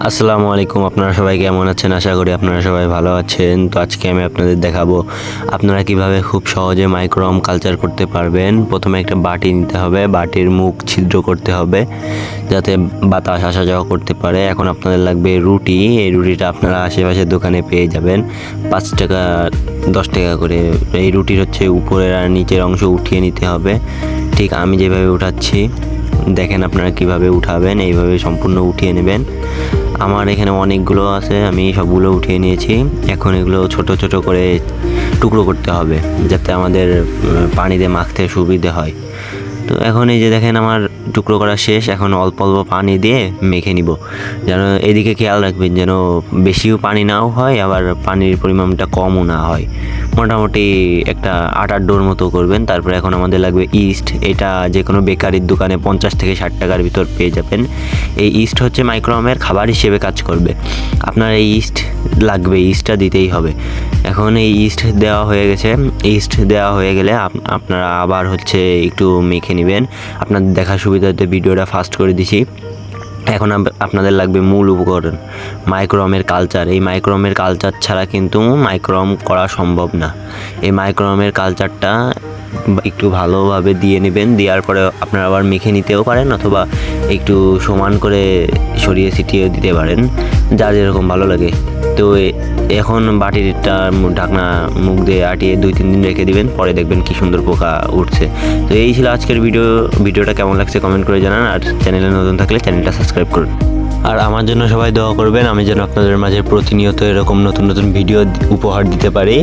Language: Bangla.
আসসালামু আলাইকুম। আপনারা সবাই কেমন আছেন? আশা করি আপনারা সবাই ভালো আছেন। তো আজকে আমি আপনাদের দেখাবো আপনারা কিভাবে খুব সহজে মাইক্রোওয়ার্ম কালচার করতে পারবেন। প্রথমে একটা বাটি নিতে হবে, বাটির মুখ ছিদ্র করতে হবে যাতে বাতাস আসা যাওয়া করতে পারে। এখন আপনাদের লাগবে রুটি। এই রুটিটা আপনারা আশেপাশের দোকানে পেয়ে যাবেন 5 টাকা 10 টাকা করে। এই রুটির হচ্ছে উপরের আর নিচের অংশ উঠিয়ে নিতে হবে, ঠিক আমি যেভাবে উঠাচ্ছি দেখেন আপনারা কিভাবে উঠাবেন। এইভাবে সম্পূর্ণ উঠিয়ে নেবেন। আমার এখানে অনেকগুলো আছে, আমি সবগুলো উঠিয়ে নিয়েছি। এখন এগুলো ছোট ছোট করে টুকরো করতে হবে যাতে আমাদের পানিতে মাখতে সুবিধে হয়। তো এখন এই যে দেখেন আমার টুকরো করা শেষ। এখন অল্প অল্প পানি দিয়ে মেখে নিব। যেন এদিকে খেয়াল রাখবেন যেন বেশিও পানি নাও হয়, আবার পানির পরিমাণটা কমও না হয়। মোটামুটি একটা আটার ডোর মতো করবেন। তারপরে এখন আমাদের লাগবে ইস্ট। এটা যে কোনো বেকারির দোকানে 50 থেকে 60 টাকার ভিতর পেয়ে যাবেন। এই ইস্ট হচ্ছে মাইক্রোওয়ার্মের খাবার হিসেবে কাজ করবে। আপনার এই ইস্ট লাগবে, ইস্টটা দিতেই হবে। এখন এই ইস্ট দেওয়া হয়ে গেছে। ইস্ট দেওয়া হয়ে গেলে আপনারা আবার হচ্ছে একটু মেখে নেবেন। আপনাদের দেখার সুবিধাতে ভিডিওটা ফাস্ট করে দিছি। এখন আপনাদের লাগবে মূল উপকরণ, মাইক্রোওয়ার্মের কালচার। এই মাইক্রোওয়ার্মের কালচার ছাড়া কিন্তু মাইক্রোওয়ার্ম করা সম্ভব না। এই মাইক্রোওয়ার্মের কালচারটা একটু ভালোভাবে দিয়ে নেবেন। দেওয়ার পরে আপনারা আবার মেখে নিতেও পারেন, অথবা একটু সমান করে সরিয়ে ছিটিয়ে দিতে পারেন, যার যেরকম ভালো লাগে। তো এখন বাটিটা ঢাকনা মুখ দিয়ে আটিয়ে 2-3 দিন রেখে দিবেন, পরে দেখবেন কি সুন্দর পোকা উঠছে। তো এই ছিল আজকের ভিডিওটা কেমন লাগছে কমেন্ট করে জানান, আর চ্যানেলে নতুন থাকলে চ্যানেলটা সাবস্ক্রাইব করুন। আর আমার জন্য সবাই দোয়া করবেন, আমি যেন আপনাদের মাঝে প্রতিনিয়ত এরকম নতুন নতুন ভিডিও উপহার দিতে পারি।